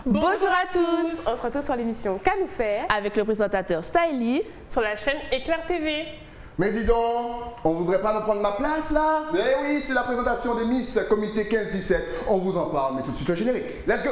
Bonjour à tous. On se retrouve sur l'émission Qu'à nous faire Avec le présentateur Styly sur la chaîne Éclair TV. Mais dis donc, on voudrait pas me prendre ma place là? Mais oui, c'est la présentation des Miss Comité 15-17. On vous en parle, mais tout de suite le générique. Let's go!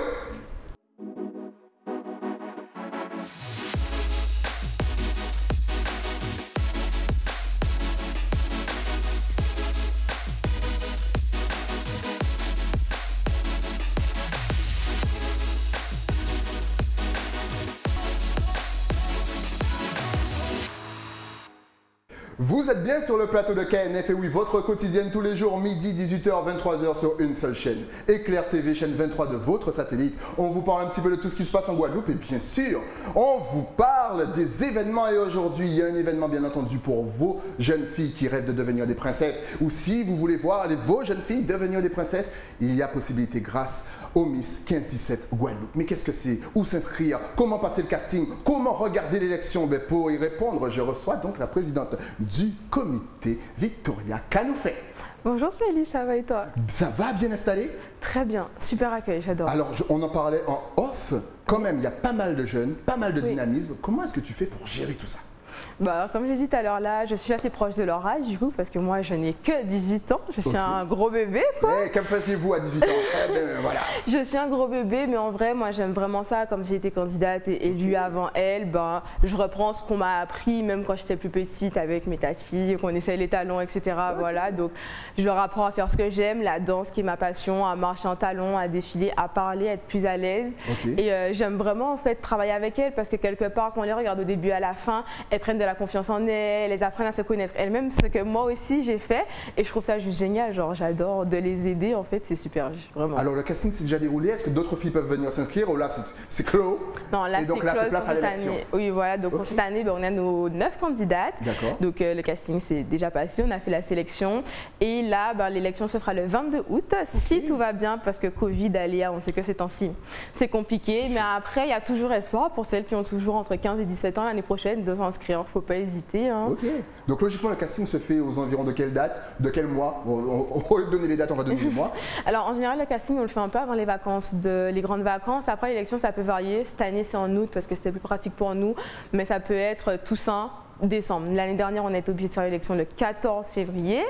Vous êtes bien sur le plateau de KNF et oui, votre quotidienne tous les jours, midi, 18h, 23h sur une seule chaîne. Éclair TV, chaîne 23 de votre satellite. On vous parle un petit peu de tout ce qui se passe en Guadeloupe et bien sûr, on vous parle des événements et aujourd'hui, il y a un événement bien entendu pour vos jeunes filles qui rêvent de devenir des princesses ou si vous voulez voir vos jeunes filles devenir des princesses, il y a possibilité grâce au Miss 15-17 Guadeloupe. Mais qu'est-ce que c'est? Où s'inscrire? Comment passer le casting? Comment regarder l'élection? Pour y répondre, je reçois donc la présidente du comité, Victoria Canoufet. Bonjour Célie, ça va et toi? Ça va, bien installé? Très bien, super accueil, j'adore. Alors, on en parlait en off, quand même, il y a pas mal de jeunes, pas mal de dynamisme. Comment est-ce que tu fais pour gérer tout ça? Bah, comme je l'ai dit tout à l'heure, là, je suis assez proche de leur âge, du coup, parce que moi, je n'ai que 18 ans. Je suis un gros bébé, quoi. Que faisiez-vous à 18 ans? Eh ben, voilà. Je suis un gros bébé, mais en vrai, moi, j'aime vraiment ça. Comme j'ai été candidate et élue avant elle, ben, je reprends ce qu'on m'a appris, même quand j'étais plus petite, avec mes tatis, qu'on essaye les talons, etc. Voilà, donc je leur apprends à faire ce que j'aime, la danse qui est ma passion, à marcher en talons, à défiler, à parler, à être plus à l'aise. Et j'aime vraiment, en fait, travailler avec elles, parce que quelque part, quand on les regarde au début à la fin, elles prennent de la confiance en elles, elles apprennent à se connaître elles-mêmes, ce que moi aussi j'ai fait et je trouve ça juste génial, genre j'adore de les aider en fait, c'est super, vraiment. Alors le casting s'est déjà déroulé, est-ce que d'autres filles peuvent venir s'inscrire ou là c'est clos? Non, là c'est place à l'élection. Oui voilà, donc pour cette année on a nos 9 candidates, donc le casting s'est déjà passé, on a fait la sélection et là l'élection se fera le 22 août si tout va bien parce que Covid, aléa, on sait que ces temps-ci c'est compliqué, mais après il y a toujours espoir pour celles qui ont toujours entre 15 et 17 ans l'année prochaine de s'inscrire, faut pas hésiter. Ok. Donc logiquement, le casting se fait aux environs de quelle date? De quel mois? On va donner les dates, on va donner les mois. Alors en général, le casting, on le fait un peu avant les vacances, les grandes vacances. Après l'élection, ça peut varier. Cette année, c'est en août parce que c'était plus pratique pour nous. Mais ça peut être Toussaint, décembre. L'année dernière, on a été obligé de faire l'élection le 14 février.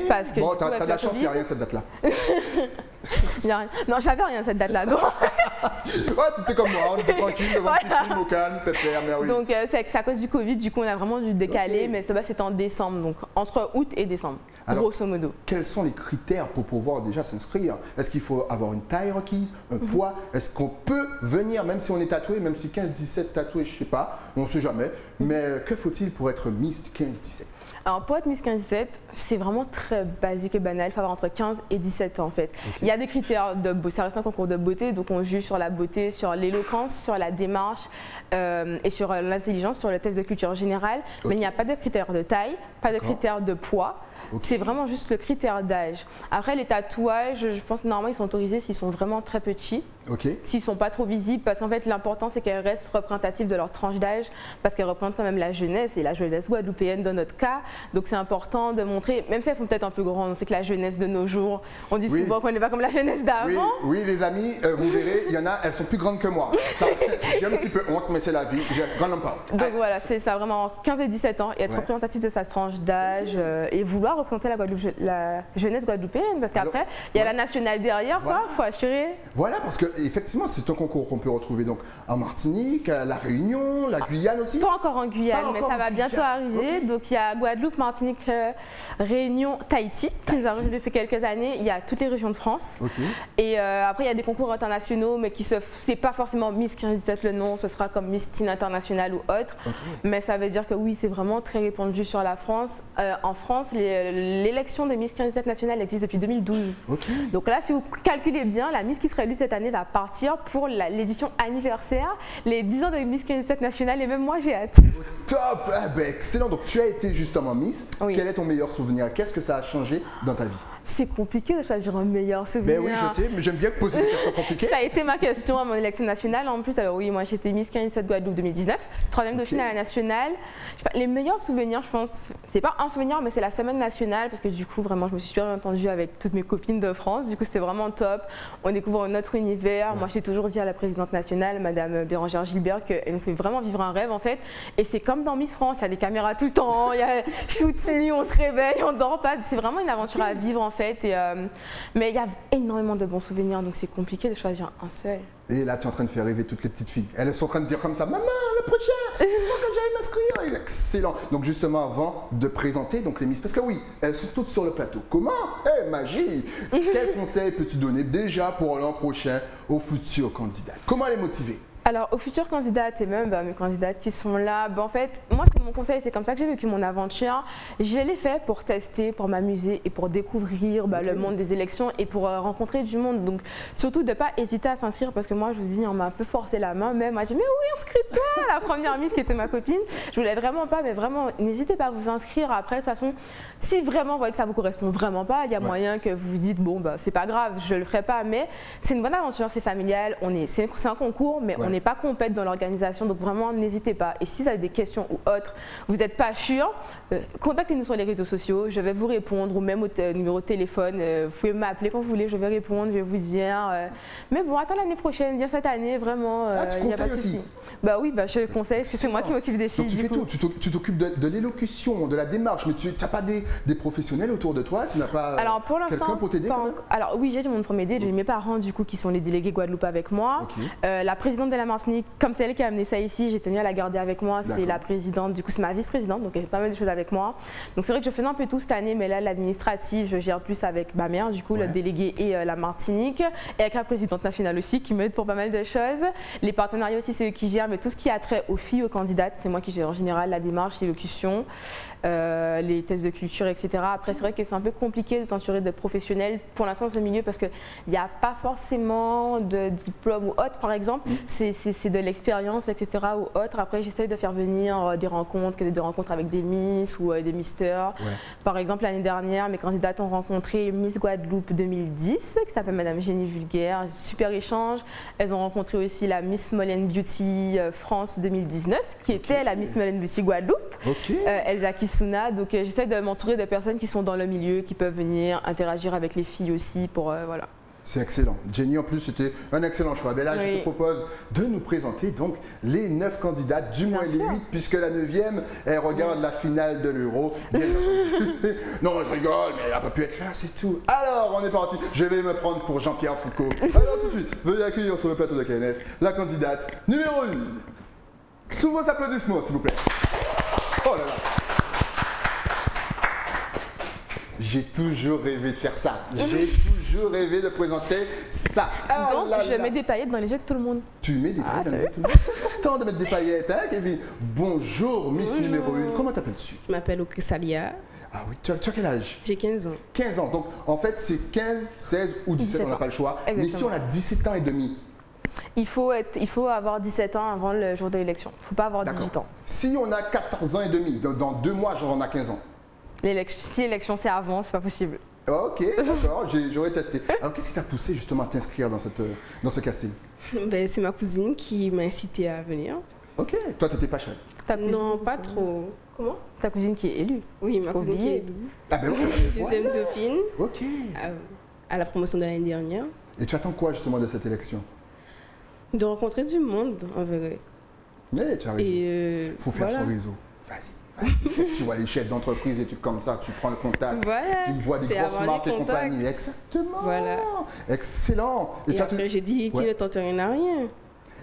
Parce que, bon, t'as de la chance, il n'y a rien cette date-là. Non, j'avais rien cette date-là. Ouais, t'étais comme moi, on était tranquille, devant un petit film au calme, pépère, mais oui. Donc c'est à cause du Covid, du coup on a vraiment dû décaler, mais c'était en décembre, donc entre août et décembre, grosso modo. Quels sont les critères pour pouvoir déjà s'inscrire? Est-ce qu'il faut avoir une taille requise, un poids? Est-ce qu'on peut venir, même si on est tatoué, même si 15-17 tatoué, je sais pas, on ne sait jamais, mais que faut-il pour être Miss 15-17? Alors pour être Miss 15-17, c'est vraiment très basique et banal, il faut avoir entre 15 et 17 ans en fait. Il y a des critères de beauté, ça reste un concours de beauté, donc on juge sur la beauté, sur l'éloquence, sur la démarche et sur l'intelligence, sur le test de culture générale, mais il n'y a pas de critères de taille, pas de critères de poids. C'est vraiment juste le critère d'âge. Après, les tatouages, je pense que normalement, ils sont autorisés s'ils sont vraiment très petits, s'ils ne sont pas trop visibles, parce qu'en fait, l'important, c'est qu'elles restent représentatives de leur tranche d'âge, parce qu'elles représentent quand même la jeunesse, et la jeunesse guadeloupéenne dans notre cas. Donc, c'est important de montrer, même si elles font peut-être un peu grandes, on sait que la jeunesse de nos jours, on dit souvent qu'on n'est pas comme la jeunesse d'avant. Oui, les amis, vous verrez, il y en a, elles sont plus grandes que moi. J'ai un petit peu honte, mais c'est la vie, je n'en pas. Donc voilà, c'est ça, vraiment 15 et 17 ans, et être représentatif de sa tranche d'âge, et vouloir représenter la jeunesse guadeloupéenne, parce qu'après, il y a la nationale derrière, il faut assurer. Voilà, parce qu'effectivement, c'est un concours qu'on peut retrouver donc en Martinique, à La Réunion, la Guyane aussi. Pas encore en Guyane, mais ça va bientôt arriver. Donc il y a Guadeloupe, Martinique, Réunion, Tahiti, qui nous arrivent depuis quelques années. Il y a toutes les régions de France. Et après, il y a des concours internationaux, mais qui c'est pas forcément Miss 15-17 le nom, ce sera comme Miss Teen International ou autre. Mais ça veut dire que oui, c'est vraiment très répandu sur la France. En France, l'élection des Miss 15-17 nationale existe depuis 2012. Donc là, si vous calculez bien, la Miss qui sera élue cette année va partir pour l'édition anniversaire, les 10 ans de Miss 15-17 nationale, et même moi, j'ai hâte. Top! Excellent. Donc tu as été justement Miss. Quel est ton meilleur souvenir? Qu'est-ce que ça a changé dans ta vie? c'est compliqué de choisir un meilleur souvenir. Ben oui, je sais, mais j'aime bien poser des questions compliquées. Ça a été ma question à mon élection nationale. En plus, alors oui, moi j'étais Miss 15-17 Guadeloupe 2019, troisième dauphine à la nationale. Je sais pas, les meilleurs souvenirs, je pense, c'est pas un souvenir, mais c'est la semaine nationale parce que du coup, vraiment, je me suis super bien entendue avec toutes mes copines de France. Du coup, c'était vraiment top. On découvre un autre univers. Moi, j'ai toujours dit à la présidente nationale, Madame Bérangère Gilbert, qu'elle nous fait vraiment vivre un rêve en fait. Et c'est comme dans Miss France, il y a des caméras tout le temps, il y a shooting, on se réveille, on dort pas. C'est vraiment une aventure à vivre en fait. Et, mais il y a énormément de bons souvenirs, donc c'est compliqué de choisir un seul. Et là, tu es en train de faire rêver toutes les petites filles. Elles sont en train de dire comme ça, maman, le prochain, il faut que j'aille m'inscrire. Excellent. Donc justement, avant de présenter donc les Miss, parce que oui, elles sont toutes sur le plateau. Comment? Eh, magie. Quel conseil peux-tu donner déjà pour l'an prochain aux futurs candidats? Comment les motiver? Alors, aux futures candidates et même mes candidates qui sont là, en fait, moi, c'est mon conseil, c'est comme ça que j'ai vécu mon aventure. Je l'ai fait pour tester, pour m'amuser et pour découvrir le monde des élections et pour rencontrer du monde. Donc, surtout de ne pas hésiter à s'inscrire parce que moi, je vous dis, on m'a un peu forcé la main. Même, m'a dit, mais oui, inscris-toi, la première Miss qui était ma copine. Je voulais vraiment pas, mais vraiment, n'hésitez pas à vous inscrire. Après, de toute façon, si vraiment vous voyez que ça vous correspond vraiment pas, il y a moyen que vous vous dites, bon, c'est pas grave, je le ferai pas. Mais c'est une bonne aventure, c'est familial, c'est un concours, mais on n'est pas compète dans l'organisation, donc vraiment n'hésitez pas. Et si vous avez des questions ou autres, vous n'êtes pas sûr, contactez-nous sur les réseaux sociaux, je vais vous répondre, ou même au numéro de téléphone, vous pouvez m'appeler quand vous voulez, je vais répondre, je vais vous dire. Mais bon, attends l'année prochaine, viens cette année, vraiment, tu il n'y a pas de conseilles souci. aussi? Bah oui, c'est moi qui m'occupe des filles. Donc tu fais tout, tu t'occupes de l'élocution, de la démarche, mais tu n'as pas des professionnels autour de toi, tu n'as pas quelqu'un pour t'aider quand même? Alors oui, j'ai du monde pour m'aider, j'ai mes parents du coup qui sont les délégués Guadeloupe avec moi. La présidente de la Martinique, comme c'est elle qui a amené ça ici, j'ai tenu à la garder avec moi, c'est la présidente, du coup c'est ma vice-présidente, donc elle fait pas mal de choses avec moi. Donc c'est vrai que je faisais un peu tout cette année, mais là l'administratif, je gère plus avec ma mère, du coup le délégué et la Martinique, et avec la présidente nationale aussi qui m'aide pour pas mal de choses. Les partenariats aussi, c'est eux qui gèrent, mais tout ce qui a trait aux filles, aux candidates, c'est moi qui gère en général la démarche, l'élocution, les tests de culture, etc. Après c'est vrai que c'est un peu compliqué de s'entourer de professionnels pour l'instant dans ce milieu parce qu'il n'y a pas forcément de diplôme ou autre par exemple, c'est de l'expérience, etc. ou autre. Après, j'essaie de faire venir des rencontres avec des Miss ou des Misters. Par exemple, l'année dernière, mes candidates ont rencontré Miss Guadeloupe 2010, qui s'appelle Madame Génie Vulgaire. Super échange. Elles ont rencontré aussi la Miss Molène Beauty France 2019, qui était la Miss Molène Beauty Guadeloupe. Elsa Kisuna. Donc, j'essaie de m'entourer de personnes qui sont dans le milieu, qui peuvent venir interagir avec les filles aussi pour, voilà. C'est excellent. Jenny, en plus, c'était un excellent choix. Mais là, je te propose de nous présenter donc les 9 candidates, du moins les 8, puisque la 9e, elle regarde la finale de l'Euro. Non, je rigole, mais elle n'a pas pu être là, c'est tout. Alors, on est parti. Je vais me prendre pour Jean-Pierre Foucault. Alors, tout de suite, veuillez accueillir sur le plateau de KNF la candidate numéro 1. Sous vos applaudissements, s'il vous plaît. Oh là là. J'ai toujours rêvé de faire ça. J'ai toujours rêvé de présenter ça. Donc, je mets des paillettes dans les yeux de tout le monde. Tu mets des paillettes dans les yeux de tout le monde? C'est important de mettre des paillettes, hein, Kevin? Bonjour, Miss numéro 1. Comment t'appelles-tu? Je m'appelle Okrisalia. Ah oui, tu as quel âge? J'ai 15 ans. 15 ans. Donc, en fait, c'est 15, 16 ou 17, on n'a pas le choix. Exactement. Mais si on a 17 ans et demi? Il faut avoir 17 ans avant le jour de l'élection. Il ne faut pas avoir 18 ans. Si on a 14 ans et demi, dans 2 mois, genre on a 15 ans. Si l'élection c'est avant, c'est pas possible. Ok, d'accord, j'aurais testé. Alors, qu'est-ce qui t'a poussé justement à t'inscrire dans ce casting? C'est ma cousine qui m'a incité à venir. Ok, toi, tu n'étais pas chouette? Non, pas trop. Comment? Ta cousine qui est élue. Oui, ma cousine qui est élue. Ah ben oui, Deuxième dauphine. Ok. À la promotion de l'année dernière. Et tu attends quoi justement de cette élection? De rencontrer du monde, en vrai. Mais tu as raison. Il faut faire son réseau. Vas-y. Tu vois les chefs d'entreprise et tout comme ça, tu prends le contact, tu vois des grosses marques et compagnie. Exactement. Voilà. Excellent. Et après, j'ai dit qu'il ne tente rien à rien.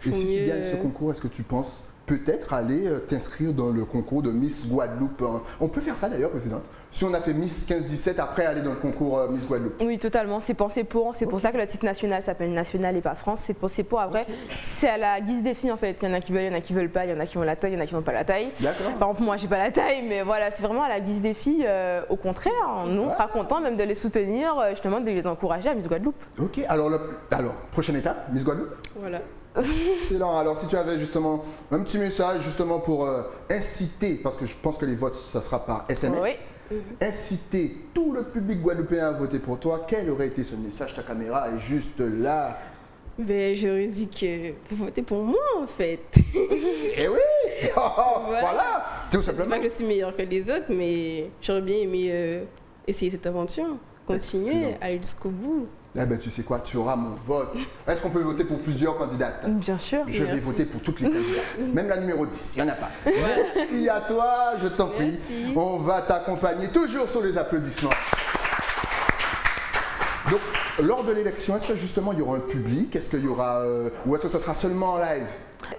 Et si tu gagnes ce concours, est-ce que tu penses peut-être aller t'inscrire dans le concours de Miss Guadeloupe? On peut faire ça d'ailleurs, présidente. Si on a fait Miss 15-17, après aller dans le concours Miss Guadeloupe. Oui, totalement. C'est pensé pour. C'est pour ça que le titre national s'appelle national et pas France. C'est pensé pour. Après, c'est à la guise des filles en fait. Il y en a qui veulent, il y en a qui veulent pas. Il y en a qui ont la taille, il y en a qui n'ont pas la taille. D'accord. Par exemple, moi, j'ai pas la taille, mais voilà, c'est vraiment à la guise des filles. Au contraire, nous, on sera contents même de les soutenir, justement, de les encourager à Miss Guadeloupe. Ok. Alors, prochaine étape, Miss Guadeloupe. Voilà. Excellent. Alors, si tu avais justement un petit message justement pour inciter, parce que je pense que les votes, ça sera par SMS. Oui. inciter tout le public guadeloupéen à voter pour toi, quel aurait été ce message? Ta caméra est juste là. Ben, j'aurais dit que vous votez pour moi, en fait. Eh oui. Voilà, tout C'est simplement. pas que je suis meilleure que les autres, mais j'aurais bien aimé essayer cette aventure. Continuer, Excellent. aller jusqu'au bout. Eh ben, tu sais quoi, tu auras mon vote. Est-ce qu'on peut voter pour plusieurs candidates? Bien sûr. Je vais Merci. voter pour toutes les candidates. Même la numéro 10, il n'y en a pas. Merci à toi, je t'en prie. Merci. On va t'accompagner toujours sur les applaudissements. Donc, lors de l'élection, est-ce que justement il y aura un public? Est-ce qu'il y aura. Ou est-ce que ça sera seulement en live?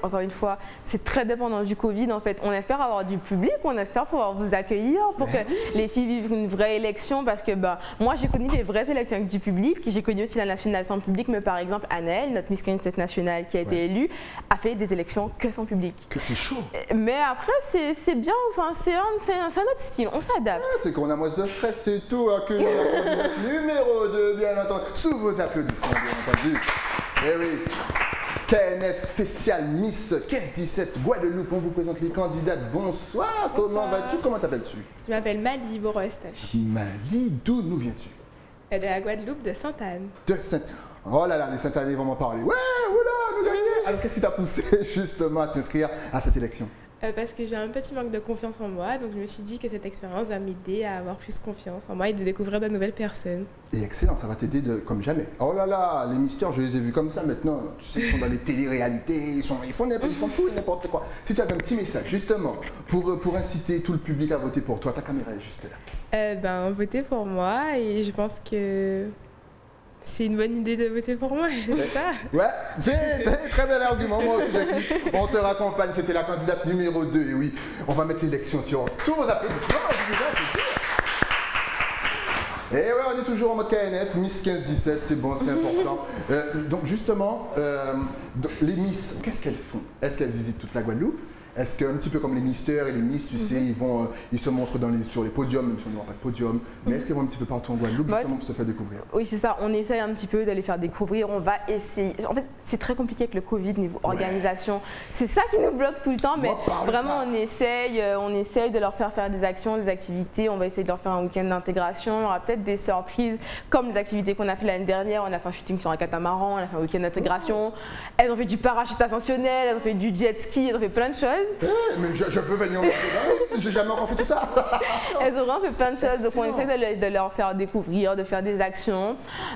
Encore une fois, c'est très dépendant du Covid en fait. On espère avoir du public, on espère pouvoir vous accueillir pour que les filles vivent une vraie élection parce que moi j'ai connu les vraies élections avec du public, j'ai connu aussi la nationale sans public, mais par exemple Annelle, notre Miss Queen nationale qui a été élue, a fait des élections que sans public. Que c'est chaud. Mais après c'est bien, enfin c'est un autre style, on s'adapte. C'est qu'on a moins de stress, c'est tout. Accueillons la candidate numéro 2, bien entendu. Sous vos applaudissements, bien entendu. Eh oui. KNF spécial Miss 15-17 Guadeloupe. On vous présente les candidates. Bonsoir. Comment vas-tu? Comment t'appelles-tu? Je m'appelle Mali Boro-Eustache, Mali, d'où nous viens-tu? de la Guadeloupe, de Sainte-Anne. De Saint... Oh là là, les Saint-Anne vont m'en parler. Ouais, oula, nous gagner. Alors qu'est-ce qui t'a poussé justement à t'inscrire à cette élection? Parce que j'ai un petit manque de confiance en moi, donc je me suis dit que cette expérience va m'aider à avoir plus confiance en moi et de découvrir de nouvelles personnes. Et excellent, ça va t'aider comme jamais. Oh là là, les mystères, je les ai vus comme ça maintenant. Tu sais, ils sont dans les téléréalités, ils font tout et n'importe quoi. Si tu avais un petit message justement pour inciter tout le public à voter pour toi, ta caméra est juste là. Votez pour moi et je pense que c'est une bonne idée de voter pour moi, je sais pas. Ouais, c'est un très bel argument, moi aussi Jackie. On te raccompagne, c'était la candidate numéro 2, et oui, on va mettre l'élection sur vos applaudissements. Et ouais, on est toujours en mode KNF, Miss 15-17, c'est bon, c'est important. Donc justement, les Miss, qu'est-ce qu'elles font? Est-ce qu'elles visitent toute la Guadeloupe? Est-ce qu'un petit peu comme les misters et les miss, tu sais, ils se montrent sur les podiums, même si on n'aura pas de podium, mais est-ce qu'ils vont un petit peu partout en Guadeloupe justement pour se faire découvrir? Oui, c'est ça, on essaye un petit peu de les faire découvrir, on va essayer. En fait, c'est très compliqué avec le Covid niveau organisation. C'est ça qui nous bloque tout le temps, mais vraiment on essaye de leur faire des actions, des activités, on va essayer de leur faire un week-end d'intégration, il y aura peut-être des surprises comme les activités qu'on a fait l'année dernière, on a fait un shooting sur un catamaran, on a fait un week-end d'intégration, elles ont fait du parachute ascensionnel, elles ont fait du jet ski, elles ont fait plein de choses. Mais je veux venir en j'ai jamais encore fait tout ça. Elles ont vraiment fait plein de choses, donc on essaie de leur faire découvrir, de faire des actions,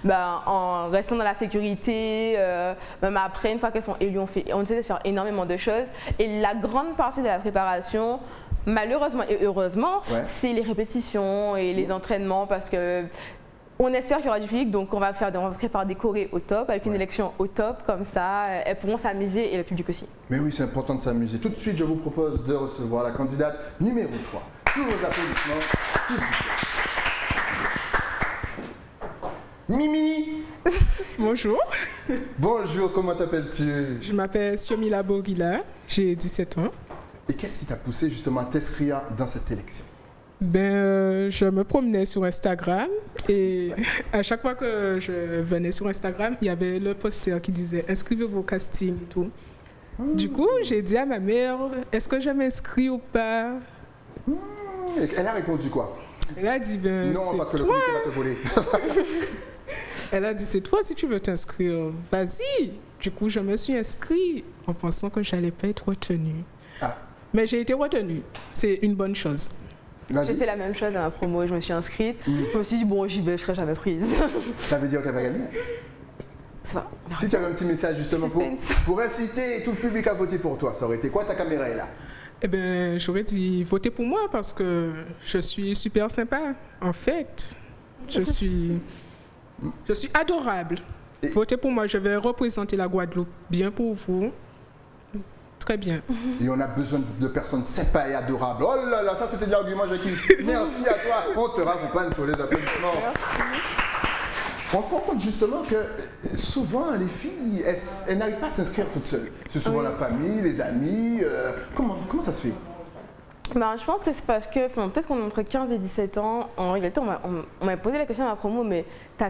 en restant dans la sécurité, même après, une fois qu'elles sont élues, on essaie de faire énormément de choses. Et la grande partie de la préparation, malheureusement et heureusement, c'est les répétitions et les entraînements parce que on espère qu'il y aura du public, donc on va préparer des chorés au top, avec une élection au top, comme ça, elles pourront s'amuser et le public aussi. Mais oui, c'est important de s'amuser. Tout de suite, je vous propose de recevoir la candidate numéro 3. Sous vos applaudissements, s'il vous plaît. Mimi! Bonjour, Bonjour, comment t'appelles-tu? je m'appelle Siomila Bourguila, j'ai 17 ans. Et qu'est-ce qui t'a poussé justement à t'inscrire dans cette élection? Je me promenais sur Instagram et à chaque fois que je venais sur Instagram, il y avait le poster qui disait « Inscrivez-vous au casting » et tout. Du coup, j'ai dit à ma mère « Est-ce que je m'inscris ou pas ?» Et elle a répondu quoi? Elle a dit « Ben, Non, c'est parce que le toi. comité va te voler. Elle a dit « C'est toi, si tu veux t'inscrire, vas-y !» Du coup, je me suis inscrite en pensant que je n'allais pas être retenue. Ah. Mais j'ai été retenue. C'est une bonne chose. J'ai fait la même chose à ma promo, je me suis inscrite, je me suis dit bon j'y vais, je serai jamais prise. Ça veut dire qu'elle va gagner? Ça va. Si tu avais un petit message justement pour inciter tout le public à voter pour toi, ça aurait été quoi? Ta caméra est là. Eh bien, j'aurais dit votez pour moi parce que je suis super sympa. En fait, je suis adorable. Votez pour moi, je vais représenter la Guadeloupe bien pour vous. Très bien. Et on a besoin de personnes sympas et adorables. Oh là là, ça c'était de l'argument, Jackie. Merci à toi. On te raccompagne sur les applaudissements. Merci. On se rend compte justement que souvent les filles, elles n'arrivent pas à s'inscrire toutes seules. C'est souvent la famille, les amis. Comment ça se fait? Je pense que c'est parce que, peut-être qu'on a entre 15 et 17 ans, en réalité on m'a posé la question à ma promo, mais t'as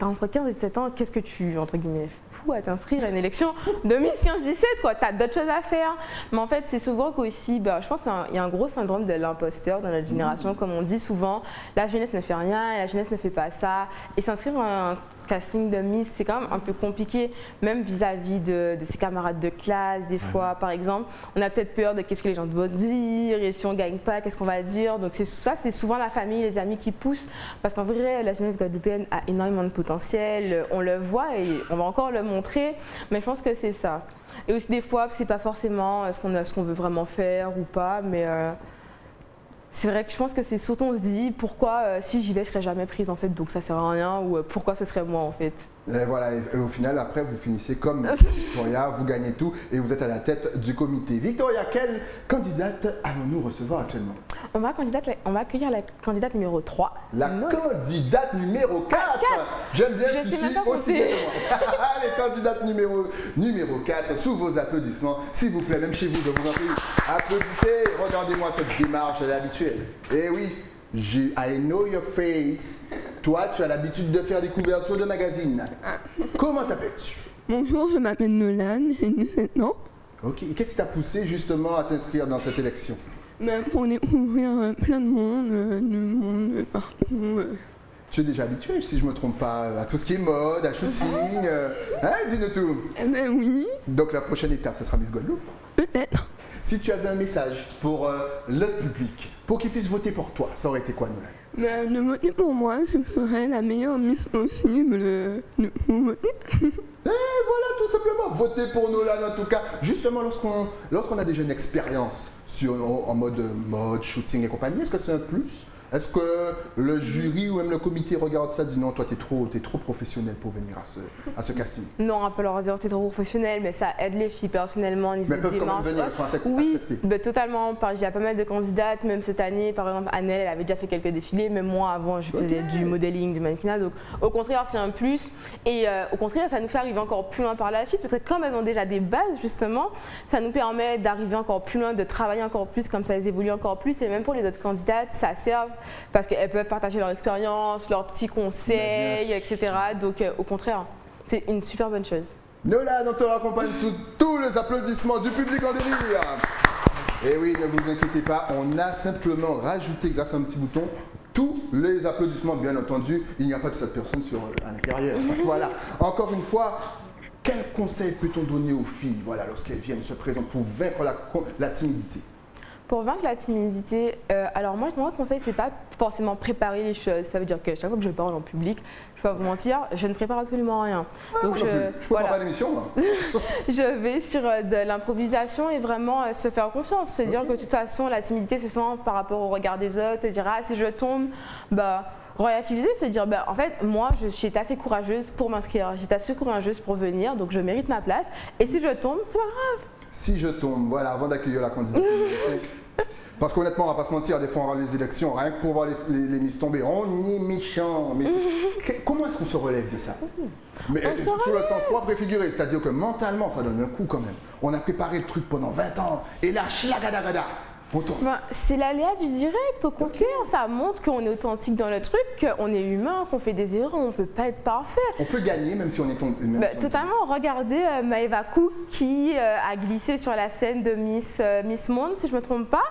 entre 15 et 17 ans, qu'est-ce que tu, entre guillemets, fou à t'inscrire à une élection de Miss 15-17, quoi. Tu as d'autres choses à faire. Mais en fait, c'est souvent qu'aussi, je pense qu'il y a un gros syndrome de l'imposteur dans notre génération. Comme on dit souvent, la jeunesse ne fait rien, la jeunesse ne fait pas ça. Et s'inscrire à un casting de Miss, c'est quand même un peu compliqué, même vis-à-vis de ses camarades de classe, des fois, par exemple. On a peut-être peur de qu'est-ce que les gens vont dire, et si on ne gagne pas, qu'est-ce qu'on va dire. Donc ça, c'est souvent la famille, les amis qui poussent, parce qu'en vrai, la jeunesse guadeloupéenne a énormément de potentiel, on le voit et on va encore le montrer, mais je pense que c'est ça. Et aussi des fois, c'est pas forcément ce qu'on veut vraiment faire ou pas, mais c'est vrai que je pense que c'est surtout on se dit pourquoi si j'y vais je serais jamais prise en fait, donc ça sert à rien, ou pourquoi ce serait moi en fait. Et voilà, et au final, après, vous finissez comme Victoria, vous gagnez tout et vous êtes à la tête du comité. Victoria, quelle candidate allons-nous recevoir actuellement? On va accueillir la candidate numéro 3. La candidate numéro 4, J'aime bien que tu suis aussi bien que moi. Les candidates numéro 4, sous vos applaudissements, s'il vous plaît, même chez vous, je vous en prie. Applaudissez, regardez-moi cette démarche, elle est habituelle. Et oui, I know your face. Toi, tu as l'habitude de faire des couvertures de magazines. Comment t'appelles-tu? Bonjour, je m'appelle Nolan, j'ai 17 ans. Ok, et qu'est-ce qui t'a poussé justement à t'inscrire dans cette élection? Pour découvrir plein de monde partout. Tu es déjà habitué, si je ne me trompe pas, à tout ce qui est mode, à shooting. Dis-nous tout. Eh ben oui. Donc la prochaine étape, ça sera Miss Guadeloupe? Peut-être. Si tu avais un message pour le public, pour qu'ils puissent voter pour toi, ça aurait été quoi, Nolan? De voter pour moi, ce serait la meilleure Miss possible de voter. Et voilà, tout simplement, voter pour Nolan en tout cas. Justement, lorsqu'on a déjà une expérience en mode shooting et compagnie, est-ce que c'est un plus? Est-ce que le jury ou même le comité regarde ça et dit non, toi t'es trop professionnel pour venir à ce casting? Non, on peut leur dire t'es trop professionnel, mais ça aide les filles personnellement au niveau mais elles peuvent quand même venir, elles sont acceptées. Oui, totalement. Il y a pas mal de candidates, même cette année, par exemple Annelle, elle avait déjà fait quelques défilés, même moi avant je faisais du modeling, du mannequinat, donc au contraire c'est un plus. Et au contraire ça nous fait arriver encore plus loin par la suite, parce que comme elles ont déjà des bases justement, ça nous permet d'arriver encore plus loin, de travailler encore plus, comme ça elles évoluent encore plus, et même pour les autres candidates, ça sert parce qu'elles peuvent partager leur expérience, leurs petits conseils, etc. Donc au contraire, c'est une super bonne chose. Nolan, on te raccompagne sous tous les applaudissements du public en délire. Et oui, ne vous inquiétez pas, on a simplement rajouté grâce à un petit bouton tous les applaudissements, bien entendu. Il n'y a pas de cette personne à l'intérieur. Voilà. Encore une fois, quel conseil peut-on donner aux filles, voilà, lorsqu'elles viennent se présenter pour vaincre la timidité? Pour vaincre la timidité, alors moi, mon conseil, c'est pas forcément préparer les choses. Ça veut dire que chaque fois que je parle en public, je peux pas vous mentir, je ne prépare absolument rien. Donc je prépare pas l'émission, moi. Je vais sur de l'improvisation et vraiment se faire confiance, se dire que de toute façon, la timidité, c'est souvent par rapport au regard des autres, se dire si je tombe, relativiser, se dire en fait moi je suis assez courageuse pour m'inscrire, j'étais assez courageuse pour venir, donc je mérite ma place, et si je tombe, c'est pas grave. Si je tombe, voilà, avant d'accueillir la candidature. Parce qu'honnêtement, on va pas se mentir, des fois on va les élections, rien que pour voir les Miss tomber, on est méchant. Mais comment est-ce qu'on se relève de ça? Mais sur le sens propre et figuré, c'est-à-dire que mentalement ça donne un coup quand même. On a préparé le truc pendant 20 ans, et là, schlagadagada, on tombe. C'est l'aléa du direct, au contraire, ça montre qu'on est authentique dans le truc, qu'on est humain, qu'on fait des erreurs, on ne peut pas être parfait. On peut gagner même si on est tombé. Totalement, regardez Maëva Cook qui a glissé sur la scène de Miss Monde, si je ne me trompe pas.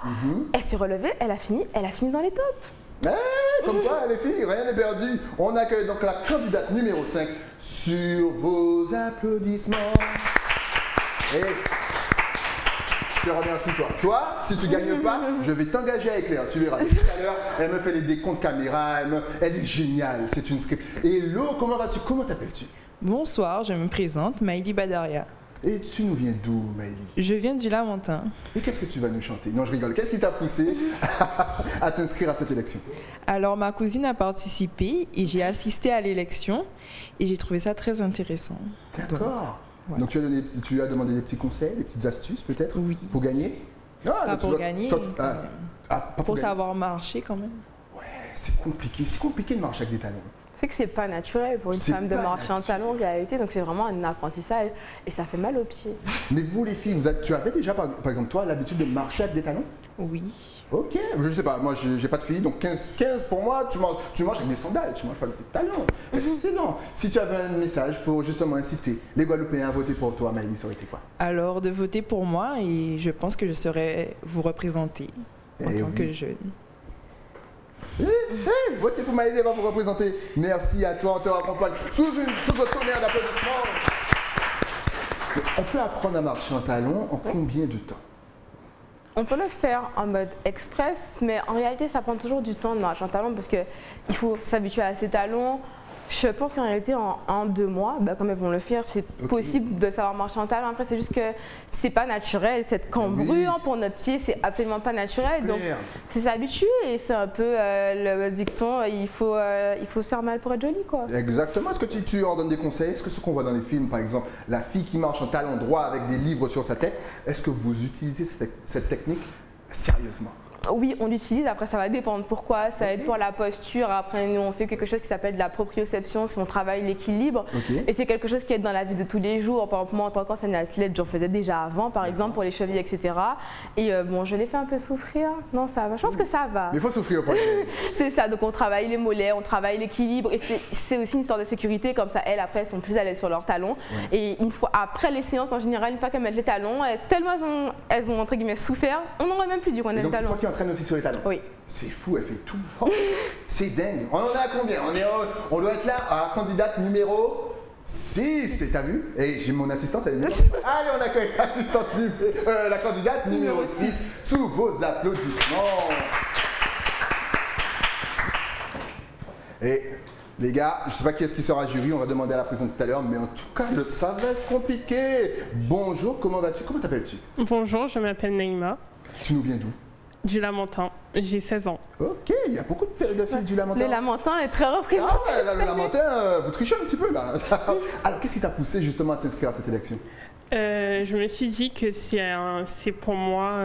Elle s'est relevée, elle a fini dans les tops. Comme quoi, les filles, rien n'est perdu. On accueille donc la candidate numéro 5 sur vos applaudissements. Et je te remercie, toi. Toi, si tu ne gagnes pas, je vais t'engager avec Claire. Tu verras. Tout à l'heure, elle me fait les décomptes caméra. Elle est géniale. C'est une script. Hello, comment vas-tu? Comment t'appelles-tu? Bonsoir, je me présente, Maïli Badaria. Et tu nous viens d'où, Maëlie? Je viens du Lamentin. Et qu'est-ce que tu vas nous chanter? Non, je rigole. Qu'est-ce qui t'a poussé à t'inscrire à cette élection? Alors, ma cousine a participé et j'ai assisté à l'élection et j'ai trouvé ça très intéressant. D'accord. Ouais. Donc, tu lui as demandé des petits conseils, des petites astuces peut-être? Oui. Pour gagner? Pas pour gagner, pas pour savoir marcher quand même. Ouais, c'est compliqué. C'est compliqué de marcher avec des talons. C'est que c'est pas naturel pour une femme de marcher en talons en réalité, donc c'est vraiment un apprentissage et ça fait mal aux pieds. Mais vous les filles, tu avais déjà par exemple toi l'habitude de marcher avec des talons? Oui. Ok, je sais pas, moi j'ai pas de filles, donc 15 pour moi, tu marches avec des sandales, tu marches pas avec des talons. Excellent. Si tu avais un message pour justement inciter les Guadeloupéens à voter pour toi, Maëlys, ça aurait été quoi? Alors, de voter pour moi et je pense que je saurais vous représenter en tant que jeune. Votez pour Maëlys, elle va vous représenter. Merci à toi, on te raccompagne sous un tonnerre d'applaudissements. On peut apprendre à marcher en talons en combien de temps? On peut le faire en mode express, mais en réalité, ça prend toujours du temps de marcher en talons parce qu'il faut s'habituer à ces talons. Je pense qu'en réalité, en 1-2 mois, comme elles vont le faire, c'est possible de savoir marcher en talons. Après, c'est juste que c'est pas naturel. Cette cambrure pour notre pied, c'est absolument pas naturel. Donc, c'est s'habituer et c'est un peu le dicton, il faut se faire mal pour être joli, quoi. Exactement. Est-ce que tu leur donnes des conseils? Est-ce que ce qu'on voit dans les films, par exemple, la fille qui marche en talons droit avec des livres sur sa tête, est-ce que vous utilisez cette technique sérieusement? Oui, on l'utilise. Après, ça va dépendre pourquoi. Ça va être pour la posture. Après, nous, on fait quelque chose qui s'appelle de la proprioception, si on travaille l'équilibre. Et c'est quelque chose qui est dans la vie de tous les jours. Par exemple, moi, en tant qu'ancienne athlète, j'en faisais déjà avant, par exemple, pour les chevilles, etc. Et bon, je l'ai fait un peu souffrir. Non, ça va. Je pense que ça va. Mais il faut souffrir au point. C'est ça. Donc, on travaille les mollets, on travaille l'équilibre. Et c'est aussi une sorte de sécurité. Comme ça, elles, après, elles sont plus à l'aise sur leurs talons. Et une fois, après les séances, en général, une fois qu'elles mettent les talons, tellement elles ont, entre guillemets, souffert, on n'aurait même plus du coup, on a les talons. Entraîne aussi sur les talons. Oui. C'est fou, elle fait tout. Oh, c'est dingue. On en est à combien? On doit être là à la candidate numéro 6. T'as vu? Et j'ai mon assistante, elle est numéro... Allez, on accueille la candidate numéro 6 sous vos applaudissements. Et les gars, je ne sais pas qui est-ce qui sera jury, on va demander à la présidente tout à l'heure, mais en tout cas, ça va être compliqué. Bonjour, comment vas-tu? Comment t'appelles-tu? Bonjour, je m'appelle Naïma. Tu nous viens d'où? Du Lamentin, j'ai 16 ans. Ok, il y a beaucoup de filles du Lamentin. Le Lamentin est très représenté. Ah ouais, le Lamentin, vous trichez un petit peu là. Alors, qu'est-ce qui t'a poussé justement à t'inscrire à cette élection? Je me suis dit que c'est pour moi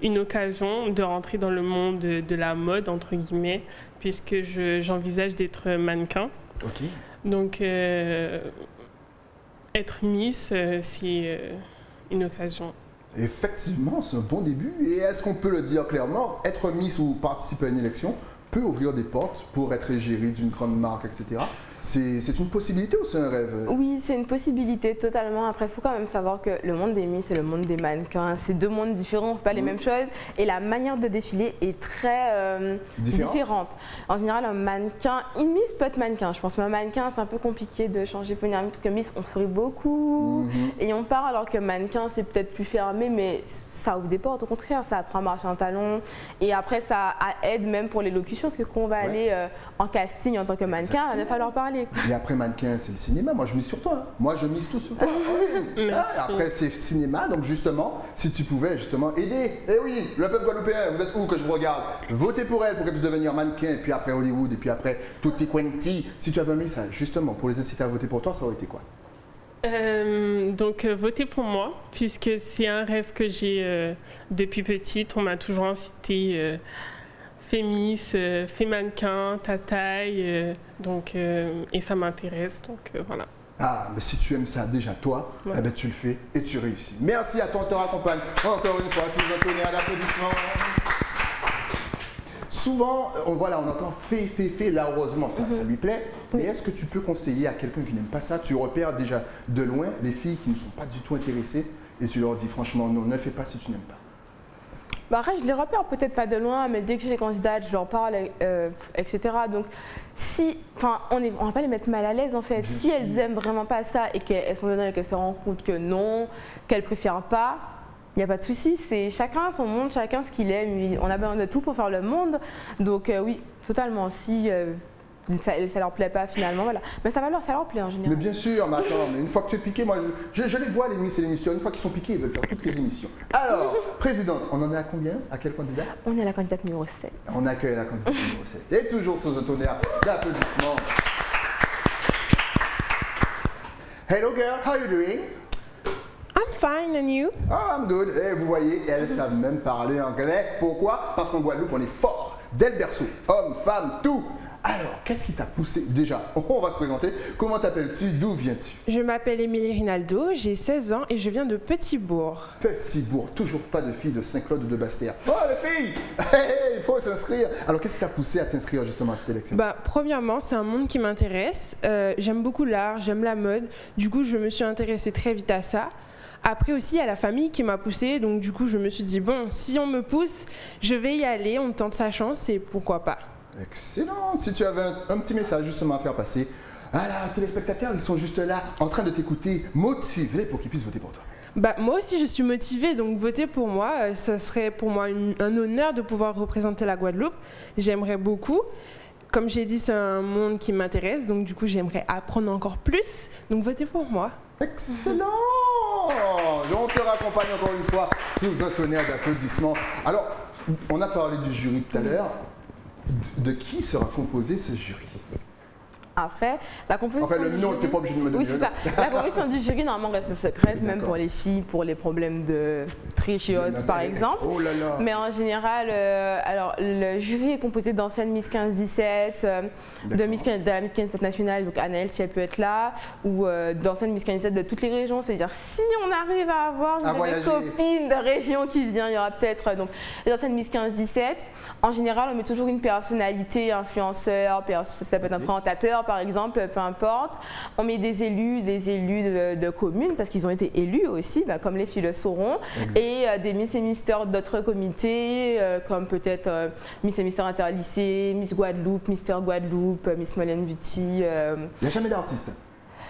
une occasion de rentrer dans le monde de la mode, entre guillemets, puisque j'envisage d'être mannequin. Ok. Donc, être Miss, c'est une occasion. Effectivement, c'est un bon début. Et est-ce qu'on peut le dire clairement, être Miss ou participer à une élection peut ouvrir des portes pour être égérie d'une grande marque, etc. C'est une possibilité ou c'est un rêve? Oui, c'est une possibilité totalement. Après, il faut quand même savoir que le monde des Miss et le monde des mannequins, c'est deux mondes différents, pas les mêmes choses. Et la manière de défiler est très différente. En général, un mannequin, une Miss peut être mannequin. Je pense qu'un mannequin, c'est un peu compliqué de changer pour une Miss, parce que Miss, on sourit beaucoup et on part, alors que mannequin, c'est peut-être plus fermé, mais ça ouvre des portes. Au contraire, ça apprend à marcher en talons. Et après, ça aide même pour l'élocution, parce que quand on va aller en casting en tant que mannequin, il va falloir parler. Et après mannequin, c'est le cinéma. Moi, je mise sur toi. Hein. Moi, je mise tout sur toi. Après, c'est cinéma. Donc, justement, si tu pouvais justement aider. Eh oui, le peuple guadeloupéen, vous êtes où que je vous regarde? Votez pour elle pour qu'elle puisse devenir mannequin. Et puis après Hollywood. Et puis après Tutti Quanti. Si tu avais un message, justement, pour les inciter à voter pour toi, ça aurait été quoi? Donc, votez pour moi, puisque c'est un rêve que j'ai depuis petite. On m'a toujours incité... fais Miss, fais mannequin, ta taille, et ça m'intéresse, donc voilà. Ah, mais si tu aimes ça déjà toi, eh ben, tu le fais et tu réussis. Merci à toi, on te raccompagne encore une fois, si vous entendez un applaudissement. Souvent, on entend fais, là heureusement ça lui plaît, mais est-ce que tu peux conseiller à quelqu'un qui n'aime pas ça? Tu repères déjà de loin les filles qui ne sont pas du tout intéressées et tu leur dis franchement non, ne fais pas si tu n'aimes pas. Après, je les repère peut-être pas de loin, mais dès que j'ai les candidates, je leur parle, etc. Donc, on ne va pas les mettre mal à l'aise en fait. Si elles aiment vraiment pas ça et qu'elles sont dedans et qu'elles se rendent compte que non, qu'elles préfèrent pas, il n'y a pas de souci. C'est chacun son monde, chacun ce qu'il aime. On a besoin de tout pour faire le monde. Donc oui, totalement. Si ça leur plaît pas finalement, voilà. Mais ça leur plaît en général. Mais bien sûr, mais attends, mais une fois que tu es piqué, moi je les vois les Miss et les Missions, une fois qu'ils sont piqués, ils veulent faire toutes les émissions. Alors, présidente, on en est à combien? À quelle candidate? On est à la candidate numéro 7. On accueille la candidate numéro 7. Et toujours sous un tonnerre d'applaudissements. Hello girl, how are you doing? I'm fine, and you? Oh, I'm good. Et vous voyez, elles savent même parler anglais. Pourquoi? Parce qu'en Guadeloupe, on est fort. Dès le berceau, hommes, femmes, tout. Alors, qu'est-ce qui t'a poussé? Déjà, on va se présenter. Comment t'appelles-tu? D'où viens-tu? Je m'appelle Émilie Rinaldo, j'ai 16 ans et je viens de Petit-Bourg. Petit-Bourg, toujours pas de filles de Saint-Claude ou de Bastia. Oh, les filles! Il faut s'inscrire. Alors, qu'est-ce qui t'a poussé à t'inscrire justement à cette élection? Premièrement, c'est un monde qui m'intéresse. J'aime beaucoup l'art, j'aime la mode. Du coup, je me suis intéressée très vite à ça. Après aussi, il y a la famille qui m'a poussée. Donc, du coup, je me suis dit, bon, si on me pousse, je vais y aller, on tente sa chance et pourquoi pas. Excellent. Si tu avais un petit message justement à faire passer à la téléspectateurs, ils sont juste là en train de t'écouter, motive-les pour qu'ils puissent voter pour toi. Moi aussi, je suis motivée, donc voter pour moi, ce serait pour moi un honneur de pouvoir représenter la Guadeloupe. J'aimerais beaucoup. Comme j'ai dit, c'est un monde qui m'intéresse, donc du coup, j'aimerais apprendre encore plus. Donc votez pour moi. Excellent. On te raccompagne encore une fois sous un tonnerre d'applaudissements. Alors, on a parlé du jury tout à l'heure. De qui sera composé ce jury? Après, la composition. Enfin, le nom, tu n'es pas obligé de me donner. Oui, c'est ça. La composition du jury, normalement, reste secrète, même pour les filles, pour les problèmes de trichiote, par exemple. Oh là là. Mais en général, alors, le jury est composé d'anciennes Miss 15-17, de la Miss 15-17 nationale, donc Anaëlle, si elle peut être là, ou d'anciennes Miss 15-17 de toutes les régions. C'est-à-dire, si on arrive à avoir une copine de région qui vient, il y aura peut-être donc les anciennes Miss 15-17. En général, on met toujours une personnalité, influenceur, ça peut être un présentateur, par exemple, peu importe. On met des élus de communes, parce qu'ils ont été élus aussi, comme les filles le sauront, et des Miss et Misters d'autres comités, comme peut-être Miss et Mister Interlycée, Miss Guadeloupe, Mister Guadeloupe, Miss Molène Beauty. Il n'y a jamais d'artiste.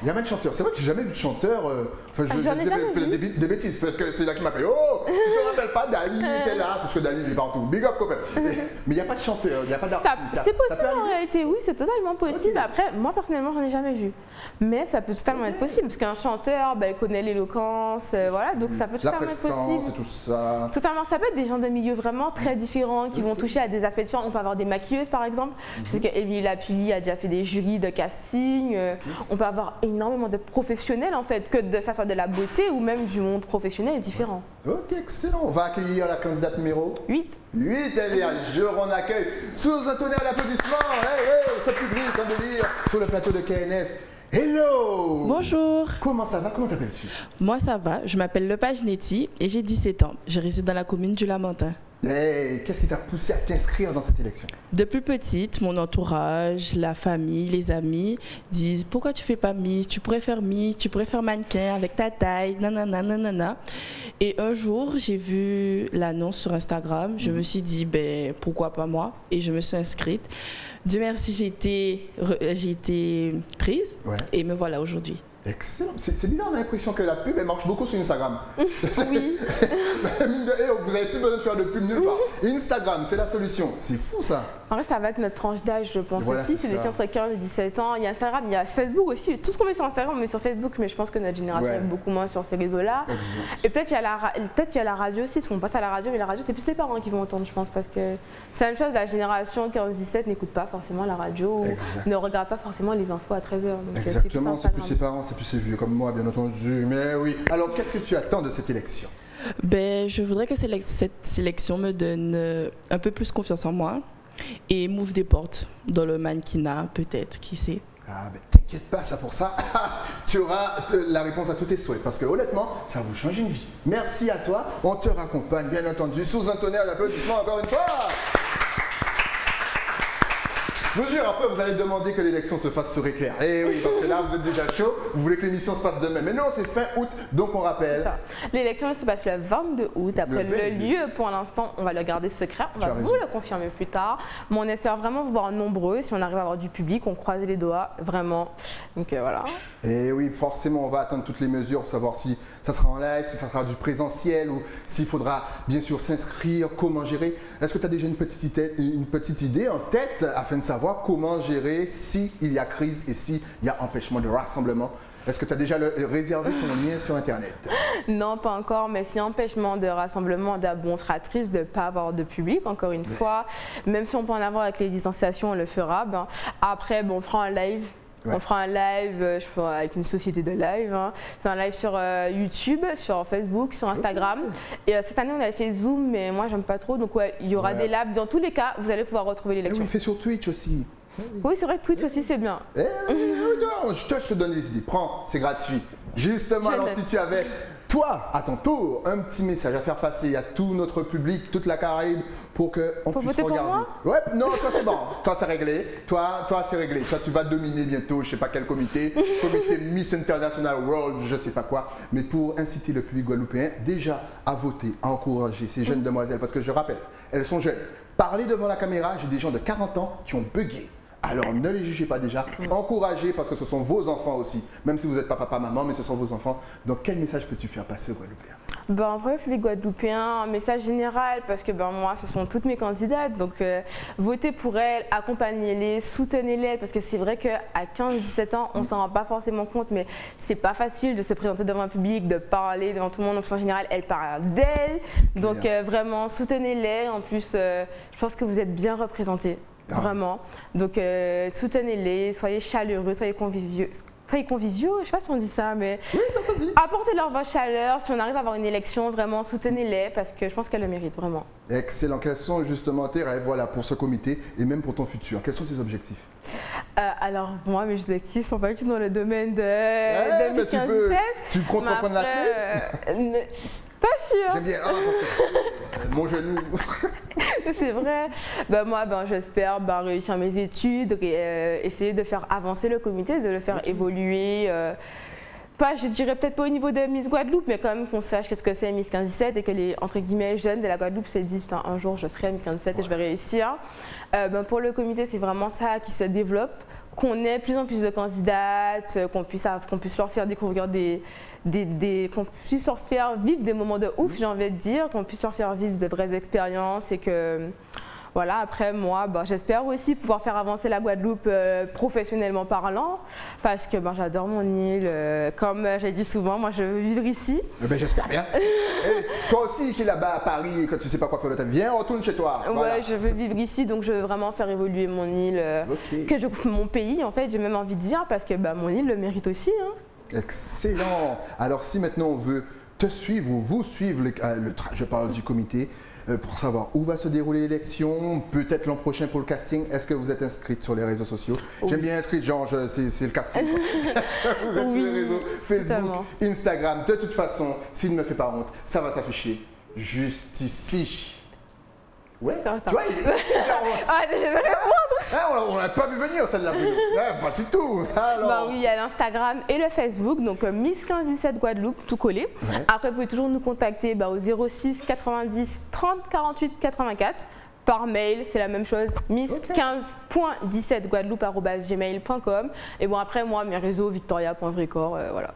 Il n'y a jamais de chanteur. C'est vrai que j'ai jamais vu de chanteur. Enfin, je dis des bêtises parce que c'est là qui m'appelle. Oh, tu te rappelles pas Dali était là parce que Dali il est partout. Big up quand même. Mais il n'y a pas de chanteur, il n'y a pas d'artiste. C'est possible en réalité, oui, c'est totalement possible. Okay. Après, moi personnellement, j'en ai jamais vu. Mais ça peut totalement être possible parce qu'un chanteur, il connaît l'éloquence, voilà, donc ça peut totalement être possible. Et tout ça. Totalement, ça peut être des gens de milieux vraiment très différents qui vont toucher à des aspects différents. On peut avoir des maquilleuses par exemple. Je sais qu'Émilie Lapully a déjà fait des jurys de casting. On peut avoir énormément de professionnels en fait, que ça soit de la beauté ou même du monde professionnel différent. Ok, excellent. On va accueillir la candidate numéro 8. 8, elle est un jour, on accueille sous un tonnerre d'applaudissements. Ce public en délire sur le plateau de KNF. Hello! Bonjour! Comment ça va? Comment t'appelles-tu? Moi ça va, je m'appelle Lepage Netty et j'ai 17 ans. Je réside dans la commune du Lamentin. Hey, qu'est-ce qui t'a poussé à t'inscrire dans cette élection? Depuis petite, mon entourage, la famille, les amis disent pourquoi tu fais pas Miss, tu pourrais faire Miss, tu pourrais faire mannequin avec ta taille, nanana, nanana. Et un jour, j'ai vu l'annonce sur Instagram, je me suis dit pourquoi pas moi, et je me suis inscrite. Dieu merci, j'ai été prise et me voilà aujourd'hui. Excellent. C'est bizarre, on a l'impression que la pub, elle marche beaucoup sur Instagram. Oui. Vous n'avez plus besoin de faire de pub nulle part. Instagram, c'est la solution. C'est fou ça. En vrai, ça va avec notre tranche d'âge, je pense voilà, aussi. C'est des filles entre 15 et 17 ans. Il y a Instagram, il y a Facebook aussi. Tout ce qu'on met sur Instagram, on met sur Facebook, mais je pense que notre génération est beaucoup moins sur ces réseaux-là. Et peut-être qu'il y a la radio aussi, parce qu'on passe à la radio, mais la radio, c'est plus les parents qui vont entendre, je pense, parce que c'est la même chose, la génération 15-17 n'écoute pas forcément la radio, ou ne regarde pas forcément les infos à 13h. Exactement, c'est plus ses parents, c'est plus ses vieux comme moi, bien entendu. Mais oui. Alors, qu'est-ce que tu attends de cette élection? Je voudrais que cette sélection me donne un peu plus confiance en moi et m'ouvre des portes dans le mannequinat, peut-être, qui sait. Ah, t'inquiète pas, ça pour ça, tu auras la réponse à tous tes souhaits, parce que honnêtement, ça vous change une vie. Merci à toi, on te raccompagne, bien entendu, sous un tonnerre d'applaudissements encore une fois. Je vous jure, après vous allez demander que l'élection se fasse sur éclair. Eh oui, parce que là vous êtes déjà chaud, vous voulez que l'émission se passe demain. Mais non, c'est fin août, donc on rappelle. L'élection se passe le 22 août. Après le lieu, pour l'instant, on va le garder secret. On va vous le confirmer plus tard. Mais on espère vraiment vous voir nombreux. Si on arrive à avoir du public, on croise les doigts, vraiment. Donc voilà. Et oui, forcément, on va attendre toutes les mesures pour savoir si ça sera en live, si ça sera du présentiel ou s'il faudra bien sûr s'inscrire, comment gérer. Est-ce que tu as déjà une petite idée en tête afin de savoir comment gérer s'il y a crise et s'il y a empêchement de rassemblement? Est-ce que tu as déjà réservé ton lien sur Internet? Non, pas encore, mais si empêchement de rassemblement, on sera triste de ne pas avoir de public, encore une fois. Même si on peut en avoir avec les distanciations, on le fera. Après, on fera un live. On fera un live avec une société de live. C'est un live sur YouTube, sur Facebook, sur Instagram. Et cette année, on avait fait Zoom, mais moi, j'aime pas trop. Donc, il y aura des labs. Dans tous les cas, vous allez pouvoir retrouver l'élection. Oui, il fait sur Twitch aussi. Oui, c'est vrai que Twitch aussi, c'est bien. Je te donne les idées. Prends, c'est gratuit. Justement, alors si tu avais, toi, à ton tour, un petit message à faire passer à tout notre public, toute la Caraïbe, pour qu'on puisse voter regarder. Pour moi? Ouais, non, toi c'est bon. Toi c'est réglé. Toi c'est réglé. Toi tu vas dominer bientôt, je sais pas quel comité, comité Miss International World, je sais pas quoi. Mais pour inciter le public guadeloupéen déjà à voter, à encourager ces jeunes demoiselles, parce que je rappelle, elles sont jeunes. Parler devant la caméra, j'ai des gens de 40 ans qui ont bugué. Alors ne les jugez pas déjà, encouragez parce que ce sont vos enfants aussi. Même si vous n'êtes pas papa, maman, mais ce sont vos enfants. Donc quel message peux-tu faire passer aux Guadeloupéens? En vrai, le public guadeloupéen, un message général, parce que moi, ce sont toutes mes candidates. Donc votez pour elles, accompagnez-les, soutenez-les, parce que c'est vrai qu'à 15-17 ans, on ne s'en rend pas forcément compte, mais c'est pas facile de se présenter devant un public, de parler devant tout le monde. En général, elles parlent d'elles. Donc vraiment, soutenez-les. En plus, je pense que vous êtes bien représentés. Vraiment. Donc, soutenez-les, soyez chaleureux, soyez conviviaux. Je ne sais pas si on dit ça, mais oui, ça se dit. Apportez-leur votre chaleur. Si on arrive à avoir une élection, vraiment, soutenez-les parce que je pense qu'elles le méritent, vraiment. Excellent. Quels sont justement tes rêves pour ce comité et même pour ton futur? Quels sont tes objectifs? Alors, moi, mes objectifs ne sont pas du tout dans le domaine de Miss 15-17. Tu comptes reprendre la clé? Pas sûr. J'aime bien, parce que mon genou. C'est vrai. Moi, j'espère réussir mes études, essayer de faire avancer le comité, de le faire évoluer. Je dirais peut-être pas au niveau de Miss Guadeloupe, mais quand même qu'on sache qu'est-ce que c'est Miss 15-17 et que les, entre guillemets, jeunes de la Guadeloupe se disent un jour je ferai Miss 15-17 et je vais réussir. Pour le comité, c'est vraiment ça qui se développe, qu'on ait de plus en plus de candidates, qu'on puisse leur faire découvrir qu'on puisse leur faire vivre des moments de ouf, j'ai envie de dire, qu'on puisse leur faire vivre de vraies expériences et que, voilà, après moi, j'espère aussi pouvoir faire avancer la Guadeloupe professionnellement parlant parce que j'adore mon île, comme j'ai dit souvent, moi je veux vivre ici. J'espère bien. Et toi aussi qui es là-bas à Paris et que tu sais pas quoi faire de ta vie, viens, retourne chez toi. Voilà. Ouais, je veux vivre ici, donc je veux vraiment faire évoluer mon île, mon pays en fait, j'ai même envie de dire parce que mon île le mérite aussi. Excellent. Alors si maintenant on veut te suivre ou vous suivre, je parle du comité, pour savoir où va se dérouler l'élection, peut-être l'an prochain pour le casting, est-ce que vous êtes inscrite sur les réseaux sociaux? J'aime bien inscrite, genre c'est le casting. Vous êtes sur les réseaux Facebook, Instagram. De toute façon, s'il ne me fait pas honte, ça va s'afficher juste ici. Ouais, tu vois, je vais répondre. On n'a pas vu venir celle-là, pas du tout. Alors... oui, il y a l'Instagram et le Facebook, donc Miss 15-17 Guadeloupe, tout collé. Ouais. Après, vous pouvez toujours nous contacter au 06 90 30 48 84. Par mail, c'est la même chose, miss15.17guadeloupe@gmail.com. Et après, moi, mes réseaux, victoria.vricor, voilà.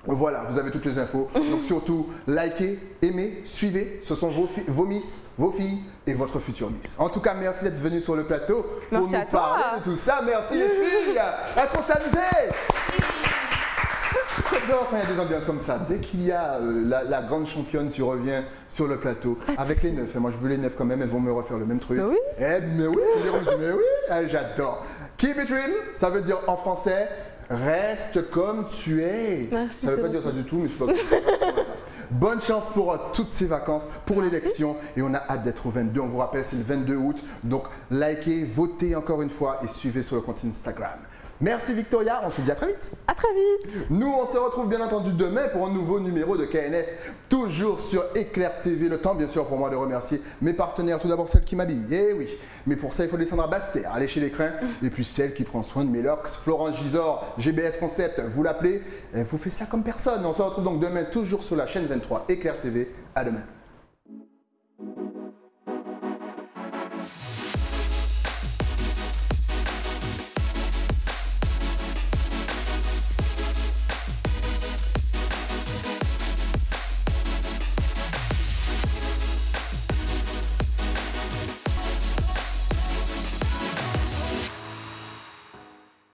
Voilà, vous avez toutes les infos. Donc surtout, likez, aimez, suivez. Ce sont vos miss, vos filles et votre future miss. En tout cas, merci d'être venu sur le plateau pour nous parler de tout ça. Merci les filles. Est-ce qu'on s'est amusé? J'adore quand il y a des ambiances comme ça. Dès qu'il y a la grande championne, tu reviens sur le plateau avec les neufs. Moi, je veux les neufs quand même, elles vont me refaire le même truc. Mais oui. Mais oui, j'adore. Keep it real, ça veut dire en français, reste comme tu es. Merci, ça ne veut pas dire ça du tout, mais c'est pas grave. Bonne chance pour toutes ces vacances, pour l'élection. Et on a hâte d'être au 22. On vous rappelle, c'est le 22 août. Donc, likez, votez encore une fois et suivez sur le compte Instagram. Merci Victoria, on se dit à très vite. À très vite. Nous, on se retrouve bien entendu demain pour un nouveau numéro de KNF, toujours sur Éclair TV. Le temps, bien sûr, pour moi de remercier mes partenaires. Tout d'abord, celle qui m'habille. Eh oui, mais pour ça, il faut descendre à Basse-Terre, aller chez les crins. Et puis celle qui prend soin de mes locks, Florence Gisors, GBS Concept, vous l'appelez. Elle vous fait ça comme personne. On se retrouve donc demain, toujours sur la chaîne 23 Éclair TV. À demain.